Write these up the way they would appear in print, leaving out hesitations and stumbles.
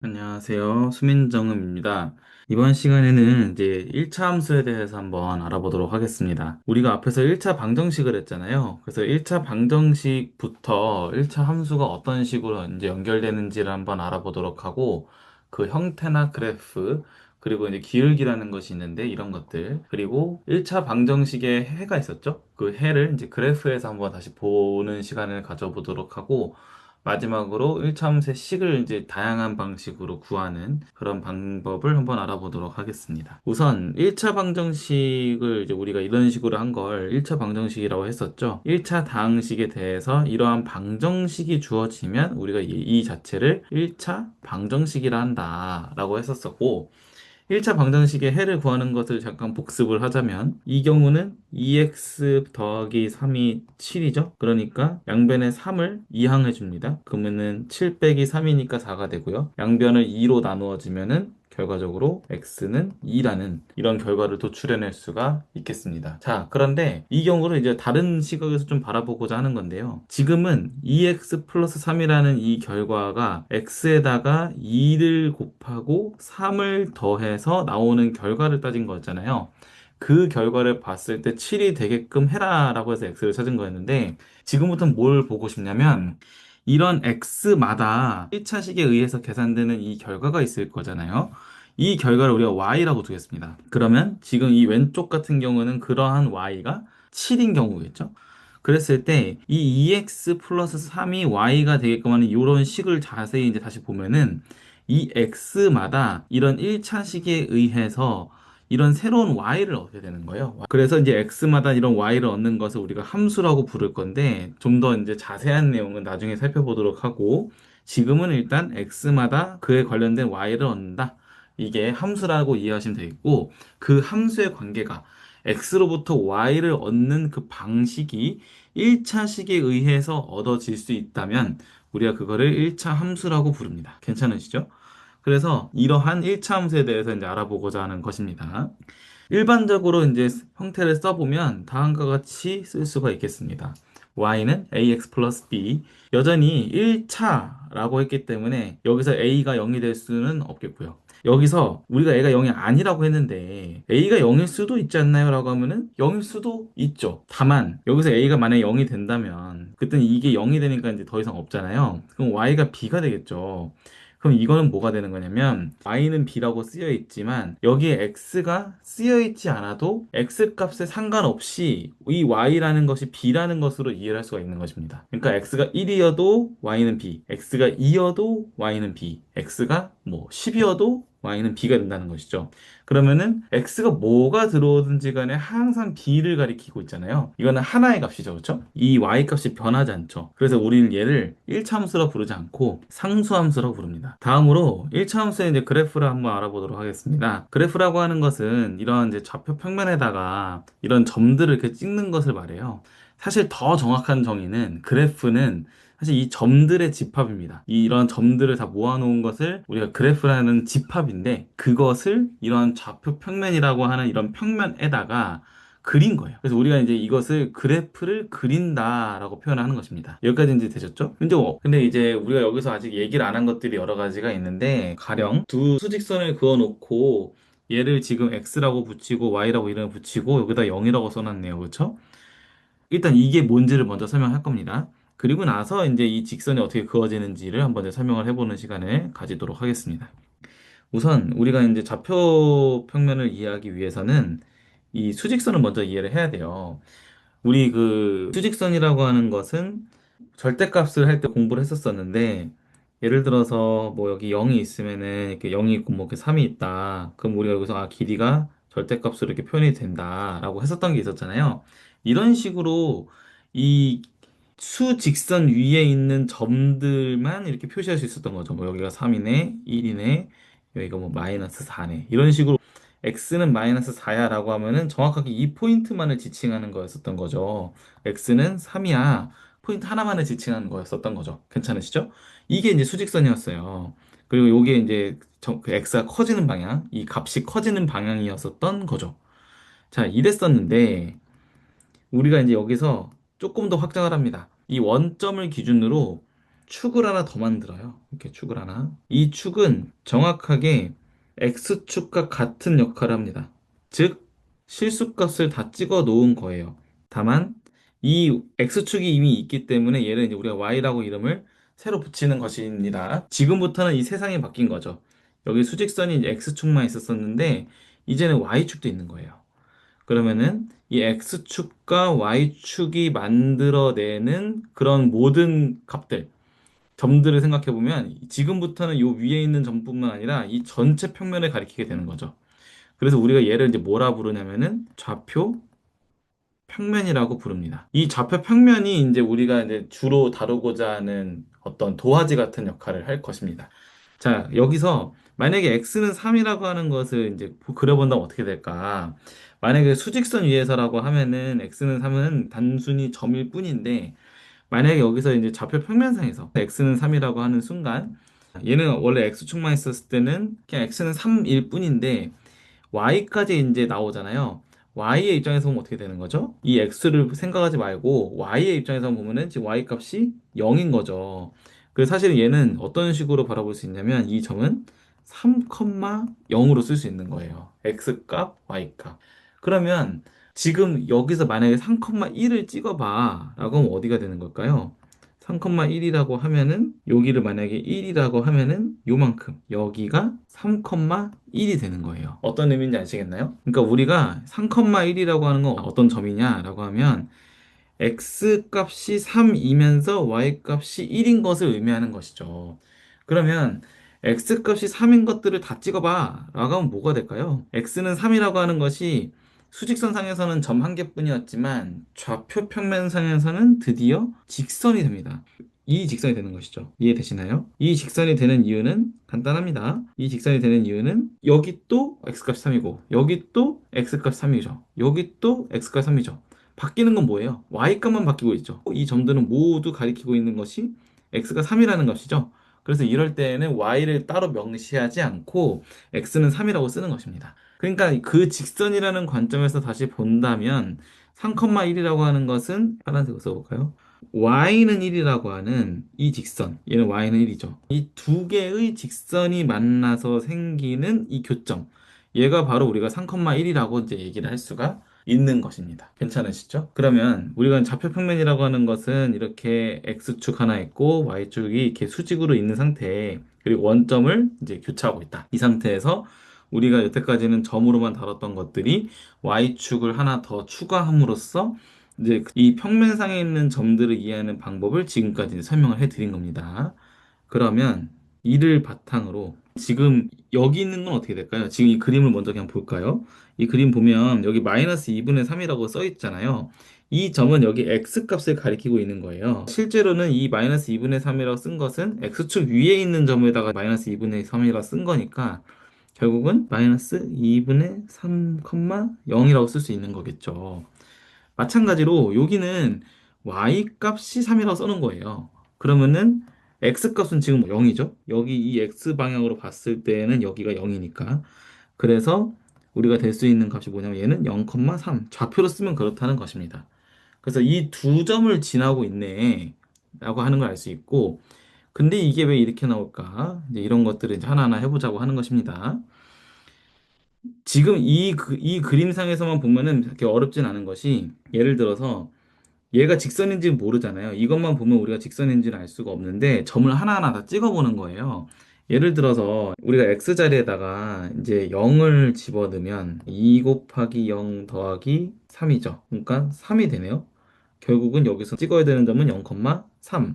안녕하세요. 수민정음입니다. 이번 시간에는 이제 1차 함수에 대해서 한번 알아보도록 하겠습니다. 우리가 앞에서 1차 방정식을 했잖아요. 그래서 1차 방정식부터 1차 함수가 어떤 식으로 이제 연결되는지를 한번 알아보도록 하고, 그 형태나 그래프, 그리고 이제 기울기라는 것이 있는데 이런 것들, 그리고 1차 방정식에 해가 있었죠? 그 해를 이제 그래프에서 한번 다시 보는 시간을 가져보도록 하고, 마지막으로 일참새 식을 이제 다양한 방식으로 구하는 그런 방법을 한번 알아보도록 하겠습니다. 우선 1차 방정식을 이제 우리가 이런 식으로 한 걸 1차 방정식이라고 했었죠. 1차 다항식에 대해서 이러한 방정식이 주어지면 우리가 이 자체를 1차 방정식이라 한다라고 했었었고, 1차 방정식의 해를 구하는 것을 잠깐 복습을 하자면 이 경우는 2x 더하기 3이 7이죠. 그러니까 양변에 3을 이항해 줍니다. 그러면은 7 빼기 3이니까 4가 되고요. 양변을 2로 나누어지면은 결과적으로 x는 2라는 이런 결과를 도출해낼 수가 있겠습니다. 자, 그런데 이 경우를 이제 다른 시각에서 좀 바라보고자 하는 건데요. 지금은 2x 플러스 3이라는 이 결과가 x에다가 2를 곱하고 3을 더해서 나오는 결과를 따진 거였잖아요. 그 결과를 봤을 때 7이 되게끔 해라라고 해서 x를 찾은 거였는데, 지금부터는 뭘 보고 싶냐면 이런 x마다 1차식에 의해서 계산되는 이 결과가 있을 거잖아요. 이 결과를 우리가 y라고 두겠습니다. 그러면 지금 이 왼쪽 같은 경우는 그러한 y가 7인 경우겠죠. 그랬을 때 이 2x 플러스 3이 y가 되게끔 하는 이런 식을 자세히 이제 다시 보면은 이 x마다 이런 1차식에 의해서 이런 새로운 y를 얻게 되는 거예요. 그래서 이제 x마다 이런 y를 얻는 것을 우리가 함수라고 부를 건데, 좀 더 이제 자세한 내용은 나중에 살펴보도록 하고, 지금은 일단 x마다 그에 관련된 y를 얻는다. 이게 함수라고 이해하시면 되겠고, 그 함수의 관계가 x로부터 y를 얻는 그 방식이 1차식에 의해서 얻어질 수 있다면 우리가 그거를 1차 함수라고 부릅니다. 괜찮으시죠? 그래서 이러한 1차 함수에 대해서 이제 알아보고자 하는 것입니다. 일반적으로 이제 형태를 써보면 다음과 같이 쓸 수가 있겠습니다. y는 ax 플러스 b. 여전히 1차라고 했기 때문에 여기서 a가 0이 될 수는 없겠고요. 여기서 우리가 a가 0이 아니라고 했는데 a가 0일 수도 있지 않나요? 라고 하면은 0일 수도 있죠. 다만 여기서 a가 만약에 0이 된다면 그때는 이게 0이 되니까 이제 더 이상 없잖아요. 그럼 y가 b가 되겠죠. 그럼 이거는 뭐가 되는 거냐면 y는 b라고 쓰여 있지만 여기에 x가 쓰여 있지 않아도 x 값에 상관없이 이 y라는 것이 b라는 것으로 이해를 할 수가 있는 것입니다. 그러니까 x가 1이어도 y는 b, x가 2여도 y는 b, x가 뭐 10이어도 y는 b가 된다는 것이죠. 그러면은 x가 뭐가 들어오든지 간에 항상 b를 가리키고 있잖아요. 이거는 하나의 값이죠. 그렇죠? 이 y 값이 변하지 않죠. 그래서 우리는 얘를 1차 함수라 부르지 않고 상수 함수라고 부릅니다. 다음으로 1차 함수의 이제 그래프를 한번 알아보도록 하겠습니다. 그래프라고 하는 것은 이런 이제 좌표 평면에다가 이런 점들을 이렇게 찍는 것을 말해요. 사실 더 정확한 정의는 그래프는 사실 이 점들의 집합입니다. 이런 점들을 다 모아놓은 것을 우리가 그래프라는 집합인데, 그것을 이런 좌표 평면이라고 하는 이런 평면에다가 그린 거예요. 그래서 우리가 이제 이것을 그래프를 그린다라고 표현하는 것입니다. 여기까지 이제 되셨죠? 근데 이제 우리가 여기서 아직 얘기를 안 한 것들이 여러 가지가 있는데, 가령 두 수직선을 그어놓고 얘를 지금 x라고 붙이고 y라고 이름을 붙이고 여기다 0이라고 써놨네요. 그렇죠? 일단 이게 뭔지를 먼저 설명할 겁니다. 그리고 나서 이제 이 직선이 어떻게 그어지는지를 한번 이제 설명을 해보는 시간을 가지도록 하겠습니다. 우선 우리가 이제 좌표 평면을 이해하기 위해서는 이 수직선을 먼저 이해를 해야 돼요. 우리 그 수직선이라고 하는 것은 절대값을 할 때 공부를 했었었는데, 예를 들어서 뭐 여기 0이 있으면은 이렇게 0이 있고 뭐 이렇게 3이 있다. 그럼 우리가 여기서 아 길이가 절대값으로 이렇게 표현이 된다라고 했었던 게 있었잖아요. 이런 식으로 이 수직선 위에 있는 점들만 이렇게 표시할 수 있었던 거죠. 뭐 여기가 3이네, 1이네, 여기가 뭐 마이너스 4네. 이런 식으로 x는 마이너스 4야 라고 하면은 정확하게 이 포인트만을 지칭하는 거였었던 거죠. x는 3이야. 포인트 하나만을 지칭하는 거였었던 거죠. 괜찮으시죠? 이게 이제 수직선이었어요. 그리고 요게 이제 그 x가 커지는 방향, 이 값이 커지는 방향이었었던 거죠. 자, 이랬었는데 우리가 이제 여기서 조금 더 확장을 합니다. 이 원점을 기준으로 축을 하나 더 만들어요. 이렇게 축을 하나. 이 축은 정확하게 x축과 같은 역할을 합니다. 즉, 실수값을 다 찍어 놓은 거예요. 다만, 이 x축이 이미 있기 때문에 얘는 이제 우리가 y라고 이름을 새로 붙이는 것입니다. 지금부터는 이 세상이 바뀐 거죠. 여기 수직선이 이제 x축만 있었었는데, 이제는 y축도 있는 거예요. 그러면은 이 x축과 y축이 만들어내는 그런 모든 값들, 점들을 생각해 보면 지금부터는 요 위에 있는 점뿐만 아니라 이 전체 평면을 가리키게 되는 거죠. 그래서 우리가 얘를 이제 뭐라 부르냐면은 좌표 평면이라고 부릅니다. 이 좌표 평면이 이제 우리가 이제 주로 다루고자 하는 어떤 도화지 같은 역할을 할 것입니다. 자, 여기서 만약에 x는 3이라고 하는 것을 이제 그려본다면 어떻게 될까? 만약에 수직선 위에서라고 하면은 x는 3은 단순히 점일 뿐인데, 만약에 여기서 이제 좌표 평면상에서 x는 3이라고 하는 순간, 얘는 원래 x축만 있었을 때는 그냥 x는 3일 뿐인데, y까지 이제 나오잖아요. y의 입장에서 보면 어떻게 되는 거죠? 이 x를 생각하지 말고 y의 입장에서 보면은 지금 y 값이 0인 거죠. 그래서 사실 얘는 어떤 식으로 바라볼 수 있냐면 이 점은 3,0으로 쓸 수 있는 거예요. x 값, y 값. 그러면 지금 여기서 만약에 3,1을 찍어봐 라고 하면 어디가 되는 걸까요? 3,1이라고 하면은 여기를 만약에 1이라고 하면은 요만큼 여기가 3,1이 되는 거예요. 어떤 의미인지 아시겠나요? 그러니까 우리가 3,1이라고 하는 건 어떤 점이냐라고 하면 x 값이 3이면서 y 값이 1인 것을 의미하는 것이죠. 그러면 x 값이 3인 것들을 다 찍어봐 라고 하면 뭐가 될까요? x는 3이라고 하는 것이 수직선상에서는 점 한 개뿐이었지만 좌표 평면상에서는 드디어 직선이 됩니다. 이 직선이 되는 것이죠. 이해되시나요? 이 직선이 되는 이유는 간단합니다. 이 직선이 되는 이유는 여기 또 x값이 3이고 여기 또 x값이 3이죠. 여기 또 x값이 3이죠. 바뀌는 건 뭐예요? y값만 바뀌고 있죠. 이 점들은 모두 가리키고 있는 것이 x가 3이라는 것이죠. 그래서 이럴 때에는 y를 따로 명시하지 않고 x는 3이라고 쓰는 것입니다. 그러니까 그 직선이라는 관점에서 다시 본다면 3,1이라고 하는 것은 파란색으로 써볼까요? y는 1이라고 하는 이 직선, 얘는 y는 1이죠. 이 두 개의 직선이 만나서 생기는 이 교점, 얘가 바로 우리가 3,1이라고 이제 얘기를 할 수가 있는 것입니다. 괜찮으시죠? 그러면 우리가 좌표 평면이라고 하는 것은 이렇게 x축 하나 있고 y축이 이렇게 수직으로 있는 상태, 그리고 원점을 이제 교차하고 있다. 이 상태에서 우리가 여태까지는 점으로만 다뤘던 것들이 y축을 하나 더 추가함으로써 이제 이 평면상에 있는 점들을 이해하는 방법을 지금까지 이제 설명을 해드린 겁니다. 그러면 이를 바탕으로 지금 여기 있는 건 어떻게 될까요? 지금 이 그림을 먼저 그냥 볼까요? 이 그림 보면 여기 마이너스 2분의 3이라고 써 있잖아요. 이 점은 여기 x 값을 가리키고 있는 거예요. 실제로는 이 마이너스 2분의 3이라고 쓴 것은 x축 위에 있는 점에다가 마이너스 2분의 3이라고 쓴 거니까 결국은 마이너스 2분의 3, 0이라고 쓸 수 있는 거겠죠. 마찬가지로 여기는 y 값이 3이라고 써놓은 거예요. 그러면은 x 값은 지금 0이죠? 여기 이 x 방향으로 봤을 때는 여기가 0이니까. 그래서 우리가 될 수 있는 값이 뭐냐면 얘는 0,3. 좌표로 쓰면 그렇다는 것입니다. 그래서 이 두 점을 지나고 있네. 라고 하는 걸 알 수 있고, 근데 이게 왜 이렇게 나올까? 이제 이런 것들을 이제 하나하나 해보자고 하는 것입니다. 지금 이 그림상에서만 보면은 그렇게 어렵진 않은 것이, 예를 들어서 얘가 직선인지는 모르잖아요. 이것만 보면 우리가 직선인지는 알 수가 없는데 점을 하나하나 다 찍어보는 거예요. 예를 들어서 우리가 x 자리에다가 이제 0을 집어넣으면 2 곱하기 0 더하기 3이죠. 그러니까 3이 되네요. 결국은 여기서 찍어야 되는 점은 0,3.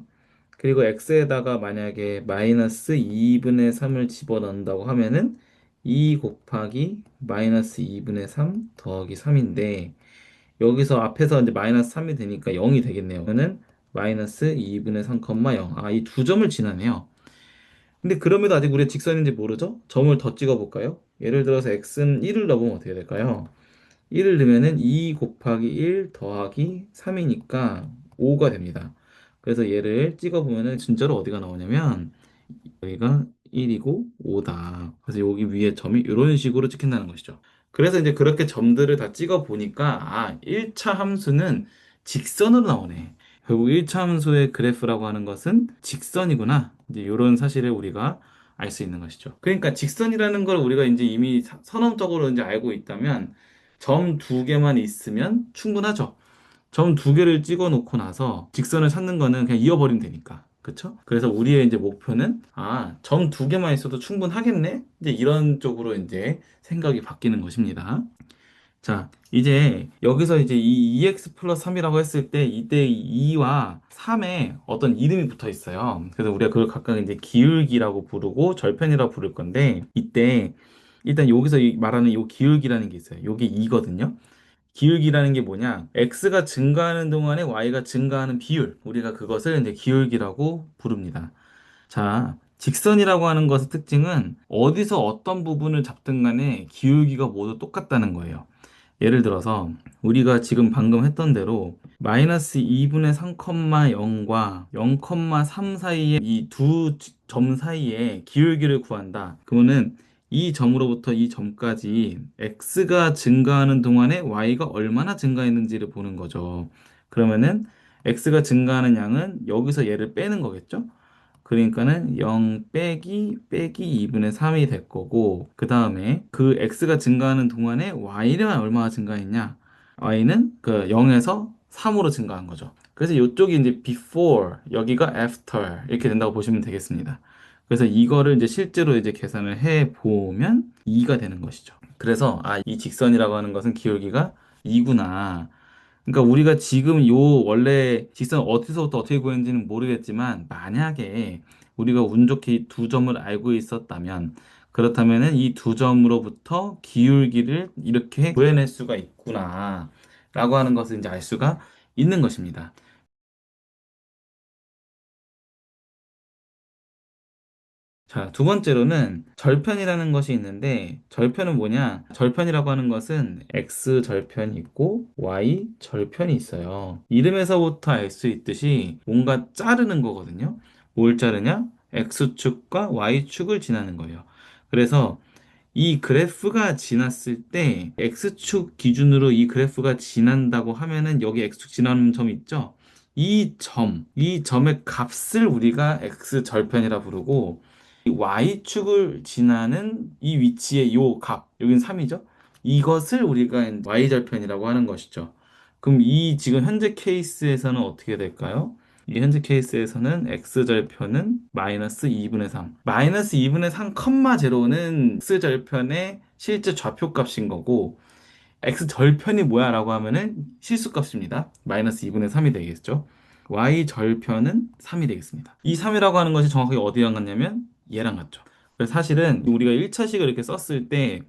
그리고 x에다가 만약에 마이너스 2분의 3을 집어넣는다고 하면은 2 곱하기 마이너스 2분의 3 더하기 3인데 여기서 앞에서 이제 마이너스 3이 되니까 0이 되겠네요. 그러면은 마이너스 2분의 3,0. 아, 이 두 점을 지나네요. 근데 그럼에도 아직 우리가 직선인지 모르죠? 점을 더 찍어볼까요? 예를 들어서 x는 1을 넣으면 어떻게 될까요? 1을 넣으면은 2 곱하기 1 더하기 3이니까 5가 됩니다. 그래서 얘를 찍어보면은 진짜로 어디가 나오냐면 여기가 1이고 5다. 그래서 여기 위에 점이 이런 식으로 찍힌다는 것이죠. 그래서 이제 그렇게 점들을 다 찍어 보니까 1차 함수는 직선으로 나오네. 결국 1차함수의 그래프라고 하는 것은 직선이구나. 이제 이런 사실을 우리가 알 수 있는 것이죠. 그러니까 직선이라는 걸 우리가 이제 이미 선언적으로 이제 알고 있다면 점 두 개만 있으면 충분하죠. 점 두 개를 찍어 놓고 나서 직선을 찾는 거는 그냥 이어버리면 되니까. 그쵸? 그래서 우리의 이제 목표는, 점 두 개만 있어도 충분하겠네? 이제 이런 쪽으로 이제 생각이 바뀌는 것입니다. 자, 이제 여기서 이제 이 2x 플러스 3이라고 했을 때 이때 2와 3에 어떤 이름이 붙어 있어요. 그래서 우리가 그걸 각각 이제 기울기라고 부르고 절편이라고 부를 건데 이때 일단 여기서 말하는 이 기울기라는 게 있어요. 이게 2거든요. 기울기라는 게 뭐냐? x가 증가하는 동안에 y가 증가하는 비율. 우리가 그것을 이제 기울기라고 부릅니다. 자, 직선이라고 하는 것의 특징은 어디서 어떤 부분을 잡든 간에 기울기가 모두 똑같다는 거예요. 예를 들어서 우리가 지금 방금 했던 대로 마이너스 2분의 3,0과 0,3 사이의 이 두 점 사이에 기울기를 구한다. 그러면은 이 점으로부터 이 점까지 x가 증가하는 동안에 y가 얼마나 증가했는지를 보는 거죠. 그러면은 x가 증가하는 양은 여기서 얘를 빼는 거겠죠? 그러니까는 0 빼기 2분의 3이 될 거고, 그 다음에 그 x가 증가하는 동안에 y는 얼마나 증가했냐? y는 그 0에서 3으로 증가한 거죠. 그래서 이쪽이 이제 before, 여기가 after 이렇게 된다고 보시면 되겠습니다. 그래서 이거를 이제 실제로 이제 계산을 해 보면 2가 되는 것이죠. 그래서 이 직선이라고 하는 것은 기울기가 2구나. 그러니까 우리가 지금 요 원래 직선 어디서부터 어떻게 구했는지는 모르겠지만 만약에 우리가 운 좋게 두 점을 알고 있었다면 그렇다면은 이 두 점으로부터 기울기를 이렇게 구해낼 수가 있구나 라고 하는 것을 이제 알 수가 있는 것입니다. 자, 두 번째로는 절편이라는 것이 있는데, 절편은 뭐냐? 절편이라고 하는 것은 x 절편이 있고 y 절편이 있어요. 이름에서부터 알 수 있듯이 뭔가 자르는 거거든요. 뭘 자르냐? x축과 y축을 지나는 거예요. 그래서 이 그래프가 지났을 때 x축 기준으로 이 그래프가 지난다고 하면은 여기 x축 지나는 점 있죠? 이 점의 값을 우리가 x절편이라 부르고 이 y축을 지나는 이 위치의 요 값, 여긴 3이죠? 이것을 우리가 y절편이라고 하는 것이죠. 그럼 이 지금 현재 케이스에서는 어떻게 될까요? 이 현재 케이스에서는 x절편은 마이너스 2분의 3. 마이너스 2분의 3, 0는 x절편의 실제 좌표값인 거고, x절편이 뭐야? 라고 하면은 실수값입니다. 마이너스 2분의 3이 되겠죠. y절편은 3이 되겠습니다. 이 3이라고 하는 것이 정확하게 어디랑 같냐면 얘랑 같죠. 그래서 사실은 우리가 1차식을 이렇게 썼을 때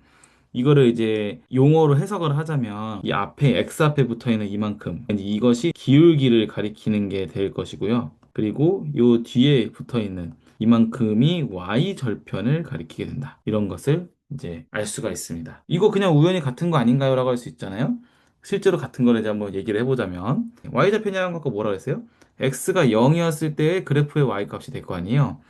이거를 이제 용어로 해석을 하자면 이 앞에 x 앞에 붙어 있는 이만큼 이것이 기울기를 가리키는 게 될 것이고요. 그리고 요 뒤에 붙어 있는 이만큼이 y 절편을 가리키게 된다. 이런 것을 이제 알 수가 있습니다. 이거 그냥 우연히 같은 거 아닌가요? 라고 할 수 있잖아요. 실제로 같은 거를 이제 한번 얘기를 해보자면 y 절편이라는 거 뭐라 그랬어요? x가 0이었을 때의 그래프의 y 값이 될 거 아니에요.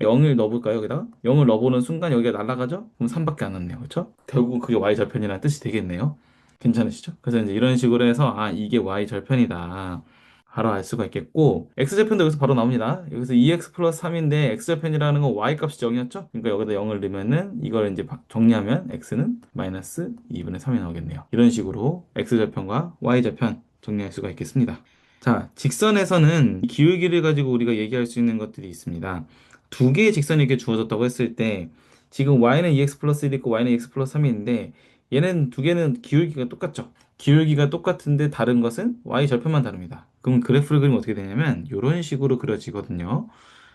0을 넣어볼까요, 여기다가? 0을 넣어보는 순간 여기가 날아가죠? 그럼 3밖에 안 남네요. 그렇죠? 결국 그게 y절편이라는 뜻이 되겠네요. 괜찮으시죠? 그래서 이제 이런 식으로 해서 이게 y절편이다. 바로 알 수가 있겠고 x절편도 여기서 바로 나옵니다. 여기서 2x 플러스 3인데 x절편이라는 건 y값이 0이었죠? 그러니까 여기다 0을 넣으면은 이걸 이제 정리하면 x는 마이너스 2분의 3이 나오겠네요. 이런 식으로 x절편과 y절편 정리할 수가 있겠습니다. 자, 직선에서는 기울기를 가지고 우리가 얘기할 수 있는 것들이 있습니다. 두 개의 직선이 이렇게 주어졌다고 했을 때 지금 y는 2x 플러스 1이 있고 y는 x 플러스 3이 있는데 얘는 두 개는 기울기가 똑같죠. 기울기가 똑같은데 다른 것은 y 절편만 다릅니다. 그럼 그래프를 그리면 어떻게 되냐면 이런 식으로 그려지거든요.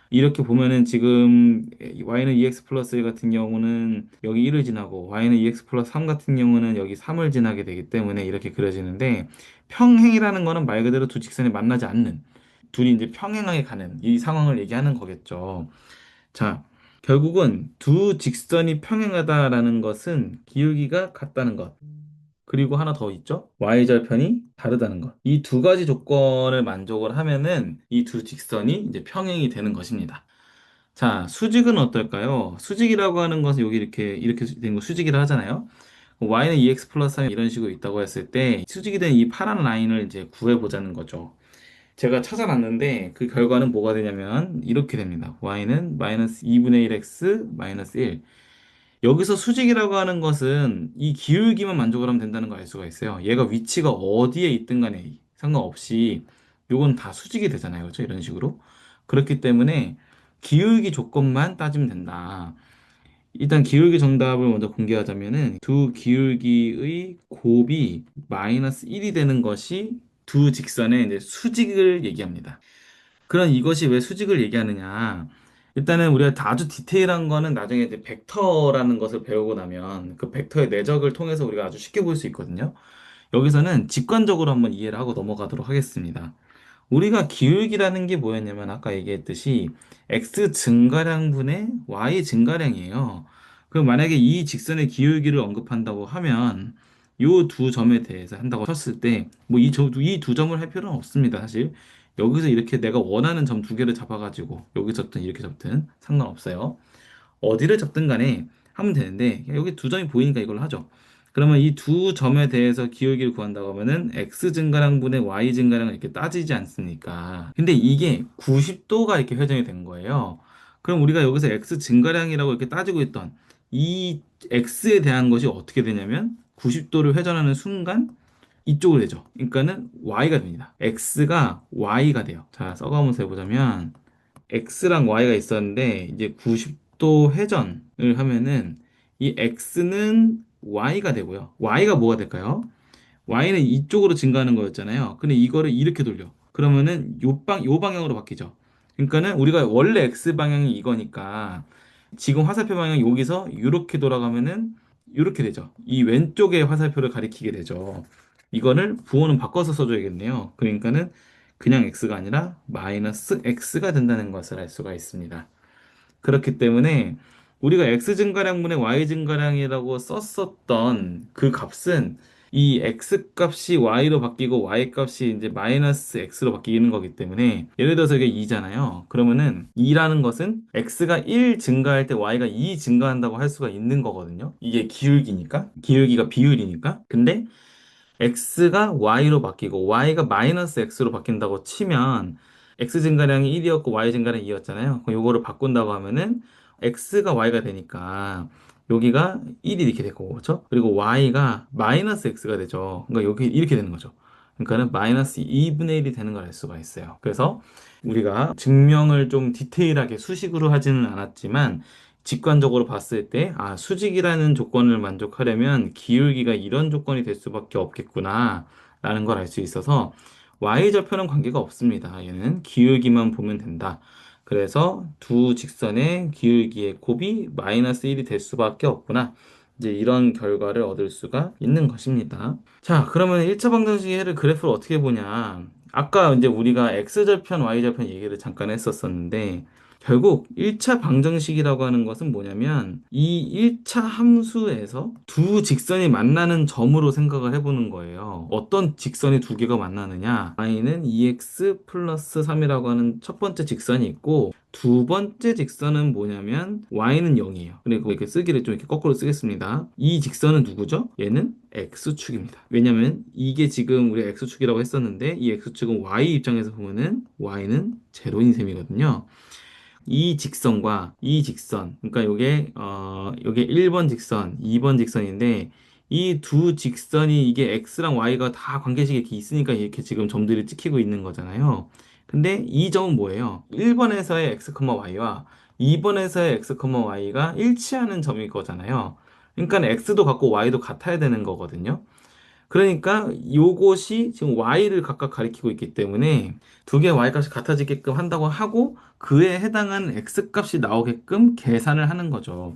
이렇게 보면은 지금 y는 2x 플러스 1 같은 경우는 여기 1을 지나고 y는 2x 플러스 3 같은 경우는 여기 3을 지나게 되기 때문에 이렇게 그려지는데 평행이라는 거는 말 그대로 두 직선이 만나지 않는 둘이 이제 평행하게 가는 이 상황을 얘기하는 거겠죠. 자, 결국은 두 직선이 평행하다라는 것은 기울기가 같다는 것. 그리고 하나 더 있죠. y절편이 다르다는 것. 이 두 가지 조건을 만족을 하면은 이 두 직선이 이제 평행이 되는 것입니다. 자, 수직은 어떨까요? 수직이라고 하는 것은 여기 이렇게 된 거 수직이라 하잖아요. y는 2x 플러스 3 이런 식으로 있다고 했을 때 수직이 된 이 파란 라인을 이제 구해보자는 거죠. 제가 찾아놨는데 그 결과는 뭐가 되냐면 이렇게 됩니다. y는 마이너스 2분의 1x 마이너스 1. 여기서 수직이라고 하는 것은 이 기울기만 만족을 하면 된다는 걸 알 수가 있어요. 얘가 위치가 어디에 있든 간에 상관없이 요건 다 수직이 되잖아요. 그렇죠? 이런 식으로. 그렇기 때문에 기울기 조건만 따지면 된다. 일단 기울기 정답을 먼저 공개하자면은 두 기울기의 곱이 마이너스 1이 되는 것이 두 직선의 이제 수직을 얘기합니다. 그럼 이것이 왜 수직을 얘기하느냐? 일단은 우리가 다 아주 디테일한 거는 나중에 이제 벡터라는 것을 배우고 나면 그 벡터의 내적을 통해서 우리가 아주 쉽게 볼 수 있거든요. 여기서는 직관적으로 한번 이해를 하고 넘어가도록 하겠습니다. 우리가 기울기라는 게 뭐였냐면 아까 얘기했듯이 x 증가량분의 y 증가량이에요. 그럼 만약에 이 직선의 기울기를 언급한다고 하면 이 두 점에 대해서 한다고 쳤을 때 뭐 이 두 점을 할 필요는 없습니다. 사실 여기서 이렇게 내가 원하는 점 두 개를 잡아가지고 여기 접든 이렇게 접든 상관없어요. 어디를 잡든 간에 하면 되는데 여기 두 점이 보이니까 이걸로 하죠. 그러면 이 두 점에 대해서 기울기를 구한다고 하면은 x 증가량분의 y 증가량을 이렇게 따지지 않습니까? 근데 이게 90도가 이렇게 회전이 된 거예요. 그럼 우리가 여기서 x 증가량이라고 이렇게 따지고 있던 이 x에 대한 것이 어떻게 되냐면 90도를 회전하는 순간 이쪽으로 되죠. 그러니까는 y가 됩니다. x가 y가 돼요. 자, 써가면서 해보자면 x랑 y가 있었는데 이제 90도 회전을 하면은 이 x는 y가 되고요. y가 뭐가 될까요? y는 이쪽으로 증가하는 거였잖아요. 근데 이거를 이렇게 돌려. 그러면은 요 방향으로 바뀌죠. 그러니까는 우리가 원래 x 방향이 이거니까 지금 화살표 방향이 여기서 이렇게 돌아가면은 이렇게 되죠. 이 왼쪽의 화살표를 가리키게 되죠. 이거를 부호는 바꿔서 써줘야겠네요. 그러니까는 그냥 x가 아니라 마이너스 x가 된다는 것을 알 수가 있습니다. 그렇기 때문에 우리가 x 증가량분의 y 증가량이라고 썼었던 그 값은 이 x 값이 y로 바뀌고 y 값이 이제 마이너스 x로 바뀌는 거기 때문에 예를 들어서 이게 2잖아요. 그러면은 2라는 것은 x가 1 증가할 때 y가 2 증가한다고 할 수가 있는 거거든요. 이게 기울기니까. 기울기가 비율이니까. 근데 x가 y로 바뀌고 y가 마이너스 x로 바뀐다고 치면 x 증가량이 1이었고 y 증가량이 2였잖아요. 그럼 요거를 바꾼다고 하면은 x가 y가 되니까 여기가 1이 이렇게 되고 그렇죠? 그리고 y가 마이너스 x가 되죠. 그러니까 여기 이렇게 되는 거죠. 그러니까는 마이너스 2분의 1이 되는 걸 알 수가 있어요. 그래서 우리가 증명을 좀 디테일하게 수식으로 하지는 않았지만 직관적으로 봤을 때, 아, 수직이라는 조건을 만족하려면 기울기가 이런 조건이 될 수밖에 없겠구나, 라는 걸 알 수 있어서, y절편은 관계가 없습니다. 얘는 기울기만 보면 된다. 그래서 두 직선의 기울기의 곱이 마이너스 1이 될 수밖에 없구나. 이제 이런 결과를 얻을 수가 있는 것입니다. 자, 그러면 1차 방정식의 해를 그래프를 어떻게 보냐? 아까 이제 우리가 x절편, y절편 얘기를 잠깐 했었었는데, 결국 1차 방정식이라고 하는 것은 뭐냐면 이 1차 함수에서 두 직선이 만나는 점으로 생각을 해보는 거예요. 어떤 직선이 두 개가 만나느냐? y는 2x 플러스 3이라고 하는 첫 번째 직선이 있고 두 번째 직선은 뭐냐면 y는 0이에요. 그리고 이렇게 쓰기를 좀 이렇게 거꾸로 쓰겠습니다. 이 직선은 누구죠? 얘는 x축입니다. 왜냐면 이게 지금 우리 x축이라고 했었는데 이 x축은 y 입장에서 보면은 y는 제로인 셈이거든요. 이 직선과 이 직선, 그러니까 요게 1번 직선, 2번 직선인데 이 두 직선이 이게 x랑 y가 다 관계식이 이렇게 있으니까 이렇게 지금 점들이 찍히고 있는 거잖아요. 근데 이 점은 뭐예요? 1번에서의 x, y와 2번에서의 x, y가 일치하는 점일 거잖아요. 그러니까 x도 같고 y도 같아야 되는 거거든요. 그러니까 요것이 지금 y를 각각 가리키고 있기 때문에 두 개의 y 값이 같아지게끔 한다고 하고 그에 해당하는 x 값이 나오게끔 계산을 하는 거죠.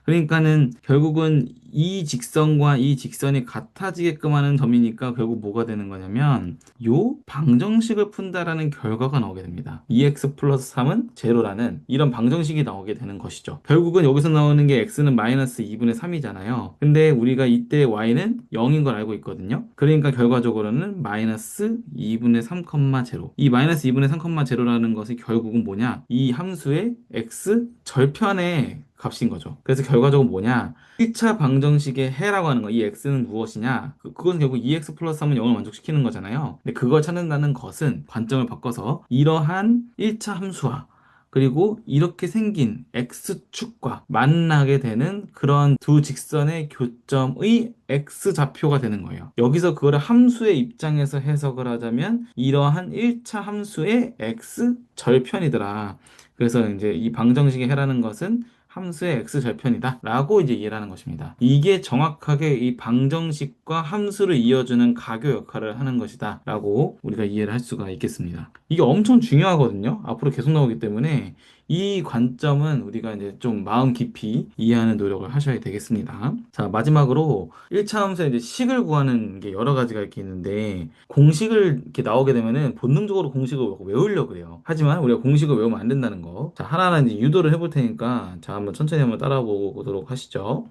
그러니까는 결국은 이 직선과 이 직선이 같아지게끔 하는 점이니까 결국 뭐가 되는 거냐면 요 방정식을 푼다라는 결과가 나오게 됩니다. 2x 플러스 3은 제로라는 이런 방정식이 나오게 되는 것이죠. 결국은 여기서 나오는 게 x는 마이너스 2분의 3이잖아요. 근데 우리가 이때 y는 0인 걸 알고 있거든요. 그러니까 결과적으로는 마이너스 2분의 3, 제로. 이 마이너스 2분의 3, 제로라는 것이 결국은 뭐냐? 뭐냐? 이 함수의 x 절편의 값인 거죠. 그래서 결과적으로 뭐냐? 1차 방정식의 해라고 하는 거, 이 x는 무엇이냐? 그건 결국 2x 플러스 3은 0을 만족시키는 거잖아요. 근데 그걸 찾는다는 것은 관점을 바꿔서 이러한 1차 함수와 그리고 이렇게 생긴 x축과 만나게 되는 그런 두 직선의 교점의 x좌표가 되는 거예요. 여기서 그거를 함수의 입장에서 해석을 하자면 이러한 1차 함수의 x절편이더라. 그래서 이제 이 방정식의 해라는 것은 함수의 x절편이다 라고 이제 이해를 하는 것입니다. 이게 정확하게 이 방정식과 함수를 이어주는 가교 역할을 하는 것이다 라고 우리가 이해를 할 수가 있겠습니다. 이게 엄청 중요하거든요. 앞으로 계속 나오기 때문에 이 관점은 우리가 이제 좀 마음 깊이 이해하는 노력을 하셔야 되겠습니다. 자, 마지막으로 1차 함수에 이제 식을 구하는 게 여러 가지가 이렇게 있는데, 공식을 이렇게 나오게 되면은 본능적으로 공식을 외우려고 그래요. 하지만 우리가 공식을 외우면 안 된다는 거. 자, 하나하나 이제 유도를 해볼 테니까, 자, 한번 천천히 한번 따라 보도록 하시죠.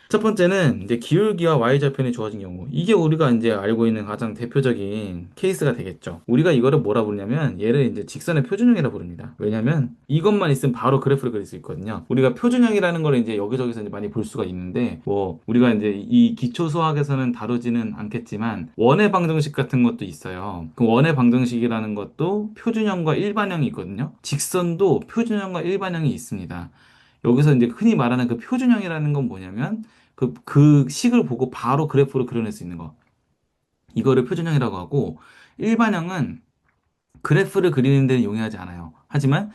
첫 번째는 이제 기울기와 y절편이 주어진 경우. 이게 우리가 이제 알고 있는 가장 대표적인 케이스가 되겠죠. 우리가 이거를 뭐라 부르냐면 얘를 이제 직선의 표준형이라 부릅니다. 왜냐면 이것만 있으면 바로 그래프를 그릴 수 있거든요. 우리가 표준형이라는 걸 이제 여기저기서 이제 많이 볼 수가 있는데 뭐 우리가 이제 이 기초 수학에서는 다루지는 않겠지만 원의 방정식 같은 것도 있어요. 그 원의 방정식이라는 것도 표준형과 일반형이 있거든요. 직선도 표준형과 일반형이 있습니다. 여기서 이제 흔히 말하는 그 표준형이라는 건 뭐냐면 그 식을 보고 바로 그래프로 그려낼 수 있는 거. 이거를 표준형이라고 하고, 일반형은 그래프를 그리는 데는 용이하지 않아요. 하지만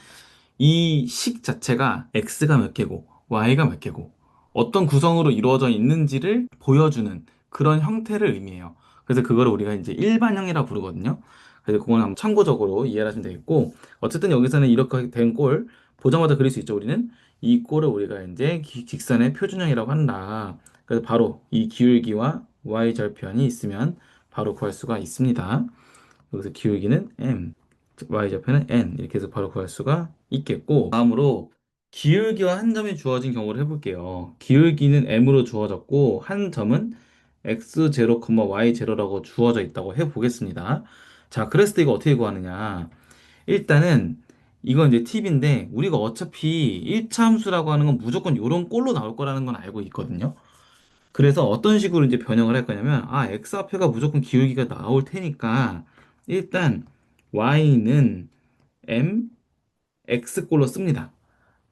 이 식 자체가 x가 몇 개고, y가 몇 개고, 어떤 구성으로 이루어져 있는지를 보여주는 그런 형태를 의미해요. 그래서 그거를 우리가 이제 일반형이라 부르거든요. 그래서 그건 한번 참고적으로 이해를 하시면 되겠고, 어쨌든 여기서는 이렇게 된 꼴 보자마자 그릴 수 있죠, 우리는. 이 꼴을 우리가 이제 직선의 표준형이라고 한다. 그래서 바로 이 기울기와 y절편이 있으면 바로 구할 수가 있습니다. 여기서 기울기는 m, y좌표는 n 이렇게 해서 바로 구할 수가 있겠고, 다음으로 기울기와 한 점이 주어진 경우를 해볼게요. 기울기는 m으로 주어졌고 한 점은 x0, y0라고 주어져 있다고 해보겠습니다. 자, 그랬을 때 이거 어떻게 구하느냐? 일단은 이건 이제 팁인데, 우리가 어차피 1차 함수라고 하는 건 무조건 이런 꼴로 나올 거라는 건 알고 있거든요. 그래서 어떤 식으로 이제 변형을 할 거냐면, x 앞에가 무조건 기울기가 나올 테니까 일단 y는 m x꼴로 씁니다.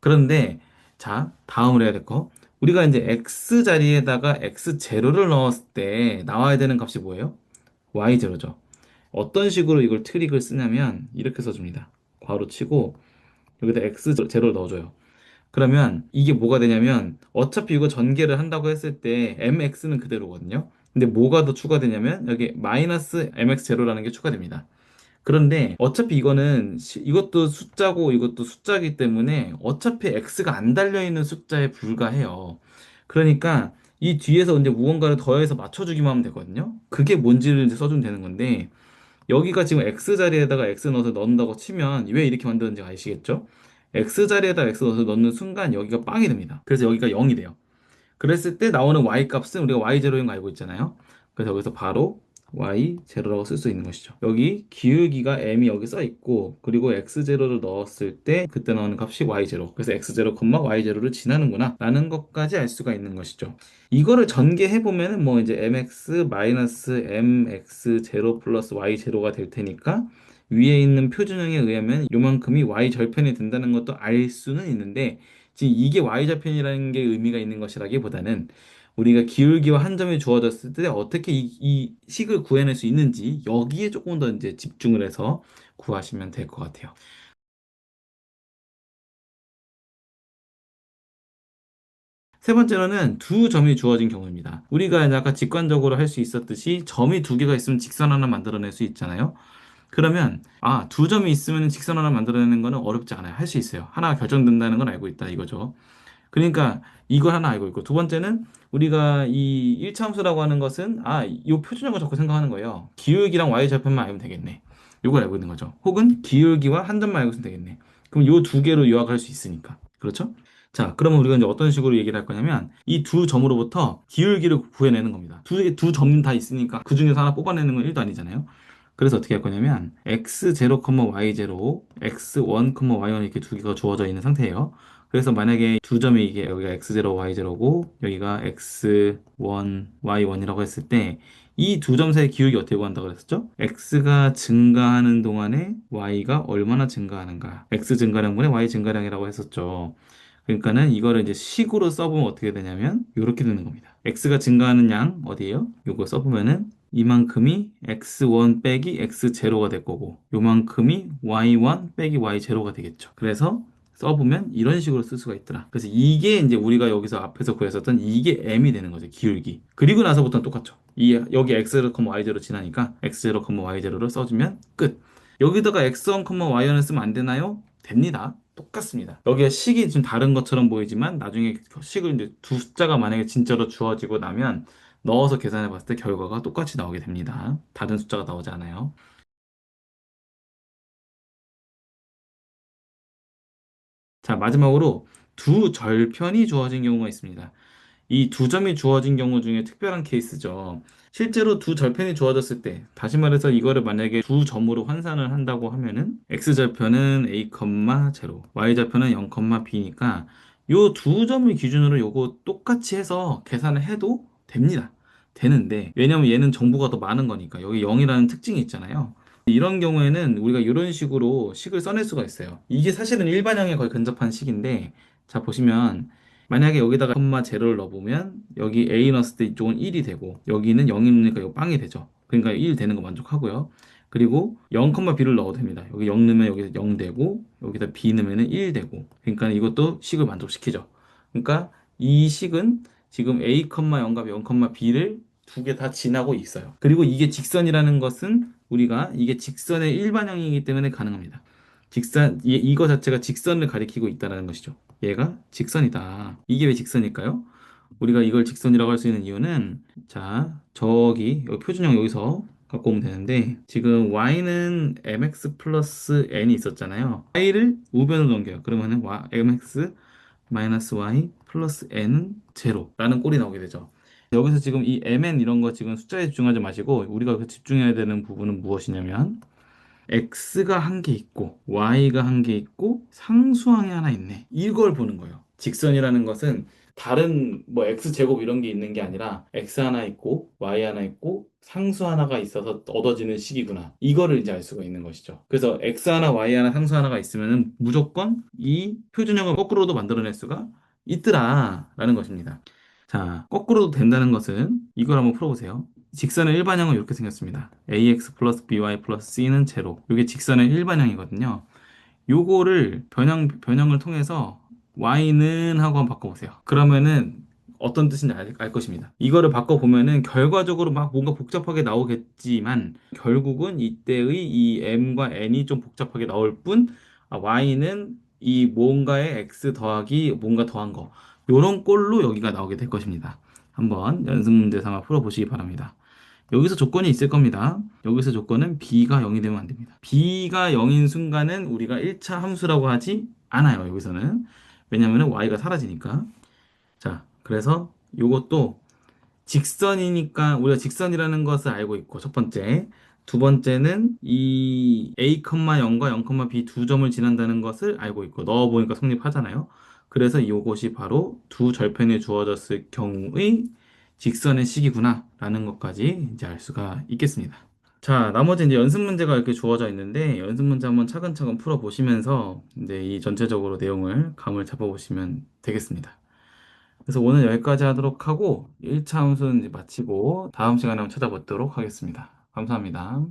그런데 자, 다음으로 해야 될 거. 우리가 이제 x 자리에다가 x0를 넣었을 때 나와야 되는 값이 뭐예요? y0죠. 어떤 식으로 이걸 트릭을 쓰냐면 이렇게 써줍니다. 괄호 치고 여기다 x0를 넣어줘요. 그러면 이게 뭐가 되냐면 어차피 이거 전개를 한다고 했을 때 mx는 그대로거든요. 근데 뭐가 더 추가되냐면 여기 마이너스 mx0라는 게 추가됩니다. 그런데 어차피 이거는 이것도 숫자고 이것도 숫자이기 때문에 어차피 x가 안 달려있는 숫자에 불과해요. 그러니까 이 뒤에서 이제 무언가를 더해서 맞춰주기만 하면 되거든요. 그게 뭔지를 이제 써주면 되는 건데, 여기가 지금 x 자리에다가 x 넣어서 넣는다고 치면 왜 이렇게 만드는지 아시겠죠? x 자리에다 x 넣어서 넣는 순간 여기가 빵이 됩니다. 그래서 여기가 0이 돼요. 그랬을 때 나오는 y 값은 우리가 y0인 거 알고 있잖아요. 그래서 여기서 바로 y0라고 쓸 수 있는 것이죠. 여기 기울기가 m이 여기 써 있고, 그리고 x0를 넣었을 때 그때 나오는 값이 y0. 그래서 x0, y0를 지나는구나 라는 것까지 알 수가 있는 것이죠. 이거를 전개해 보면은 뭐 이제 mx 마이너스 mx0 플러스 y0가 될 테니까 위에 있는 표준형에 의하면 요만큼이 y 절편이 된다는 것도 알 수는 있는데, 지금 이게 y좌편이라는 게 의미가 있는 것이라기보다는 우리가 기울기와 한 점이 주어졌을 때 어떻게 이 식을 구해낼 수 있는지 여기에 조금 더 이제 집중을 해서 구하시면 될 것 같아요. 세 번째로는 두 점이 주어진 경우입니다. 우리가 이제 아까 직관적으로 할 수 있었듯이 점이 두 개가 있으면 직선 하나 만들어낼 수 있잖아요. 그러면 두 점이 있으면 직선 하나 만들어내는 거는 어렵지 않아요. 할 수 있어요. 하나가 결정된다는 건 알고 있다 이거죠. 그러니까 이걸 하나 알고 있고, 두 번째는 우리가 이 일차함수라고 하는 것은 이 표준형을 자꾸 생각하는 거예요. 기울기랑 y 절편만 알면 되겠네. 이걸 알고 있는 거죠. 혹은 기울기와 한 점만 알고 있으면 되겠네. 그럼 요 두 개로 요약할 수 있으니까. 그렇죠? 자, 그러면 우리가 이제 어떤 식으로 얘기를 할 거냐면 이 두 점으로부터 기울기를 구해내는 겁니다. 두 점 다 있으니까 그 중에서 하나 뽑아내는 건 1도 아니잖아요. 그래서 어떻게 할 거냐면 x0, y0, x1, y1 이렇게 두 개가 주어져 있는 상태예요. 그래서 만약에 두 점이 이게 여기가 x0, y0고 여기가 x1, y1이라고 했을 때 이 두 점 사이 기울기 어떻게 구한다고 그랬었죠? x가 증가하는 동안에 y가 얼마나 증가하는가? x 증가량분의 y 증가량이라고 했었죠. 그러니까는 이거를 이제 식으로 써보면 어떻게 되냐면 이렇게 되는 겁니다. x가 증가하는 양 어디예요? 요거 써보면은 이만큼이 x1 빼기 x0가 될 거고 요만큼이 y1 빼기 y0가 되겠죠. 그래서 써보면 이런 식으로 쓸 수가 있더라. 그래서 이게 이제 우리가 여기서 앞에서 구했었던 이게 m이 되는 거죠. 기울기. 그리고 나서부터는 똑같죠. 여기 x0, y0 지나니까 x0, y0를 써주면 끝. 여기다가 x1, y1을 쓰면 안 되나요? 됩니다. 똑같습니다. 여기에 식이 좀 다른 것처럼 보이지만 나중에 식을 이제 두 숫자가 만약에 진짜로 주어지고 나면 넣어서 계산해 봤을 때 결과가 똑같이 나오게 됩니다. 다른 숫자가 나오지 않아요. 자, 마지막으로 두 절편이 주어진 경우가 있습니다. 이 두 점이 주어진 경우 중에 특별한 케이스죠. 실제로 두 절편이 주어졌을 때, 다시 말해서 이거를 만약에 두 점으로 환산을 한다고 하면은 x절편은 a, 0, y절편은 0, b니까 요 두 점을 기준으로 요거 똑같이 해서 계산을 해도 됩니다. 되는데, 왜냐면 얘는 정보가 더 많은 거니까 여기 0이라는 특징이 있잖아요. 이런 경우에는 우리가 이런 식으로 식을 써낼 수가 있어요. 이게 사실은 일반형에 거의 근접한 식인데, 자, 보시면 만약에 여기다가 콤마 제로를 넣어보면 여기 A 넣었을 때 이쪽은 1이 되고 여기는 0이니까 이거 빵이 되죠. 그러니까 1 되는 거 만족하고요. 그리고 0, B를 넣어도 됩니다. 여기 0 넣으면 여기서 0 되고 여기다 B 넣으면 1 되고 그러니까 이것도 식을 만족시키죠. 그러니까 이 식은 지금 A, 0과 0, B를 두 개 다 지나고 있어요. 그리고 이게 직선이라는 것은 우리가 이게 직선의 일반형이기 때문에 가능합니다. 이거 자체가 직선을 가리키고 있다는 것이죠. 얘가 직선이다. 이게 왜 직선일까요? 우리가 이걸 직선이라고 할 수 있는 이유는 자, 여기 표준형 여기서 갖고 오면 되는데 지금 y는 mx 플러스 n이 있었잖아요. y를 우변으로 넘겨요. 그러면은 mx 마이너스 y 플러스 n은 제로라는 꼴이 나오게 되죠. 여기서 지금 이 mn 이런 거 지금 숫자에 집중하지 마시고 우리가 집중해야 되는 부분은 무엇이냐면 x가 한 개 있고 y가 한 개 있고 상수항이 하나 있네. 이걸 보는 거예요. 직선이라는 것은 다른 뭐 x제곱 이런 게 있는 게 아니라 x 하나 있고 y 하나 있고 상수 하나가 있어서 얻어지는 식이구나. 이거를 이제 알 수가 있는 것이죠. 그래서 x 하나 y 하나 상수 하나가 있으면은 무조건 이 표준형을 거꾸로도 만들어낼 수가 있더라라는 것입니다. 자, 거꾸로도 된다는 것은 이걸 한번 풀어보세요. 직선의 일반형은 이렇게 생겼습니다. ax 플러스 by 플러스 c는 제로. 이게 직선의 일반형이거든요. 요거를 변형을 통해서 y는 하고 한번 바꿔보세요. 그러면은 어떤 뜻인지 알 것입니다. 이거를 바꿔보면은 결과적으로 막 뭔가 복잡하게 나오겠지만 결국은 이때의 이 m과 n이 좀 복잡하게 나올 뿐 y는 이 뭔가의 x 더하기 뭔가 더한 거 요런 꼴로 여기가 나오게 될 것입니다. 한번 연습 문제 삼아 풀어보시기 바랍니다. 여기서 조건이 있을 겁니다. 여기서 조건은 b가 0이 되면 안 됩니다. b가 0인 순간은 우리가 1차 함수라고 하지 않아요. 여기서는. 왜냐하면 y가 사라지니까. 자, 그래서 이것도 직선이니까 우리가 직선이라는 것을 알고 있고 첫 번째. 두 번째는 이 a, 0과 0, b 두 점을 지난다는 것을 알고 있고 넣어보니까 성립하잖아요. 그래서 이것이 바로 두 절편에 주어졌을 경우의 직선의 식이구나 라는 것까지 이제 알 수가 있겠습니다. 자, 나머지 이제 연습 문제가 이렇게 주어져 있는데 연습 문제 한번 차근차근 풀어보시면서 이제 이 전체적으로 내용을 감을 잡아보시면 되겠습니다. 그래서 오늘 여기까지 하도록 하고 1차 함수는 이제 마치고 다음 시간에 한번 찾아보도록 하겠습니다. 감사합니다.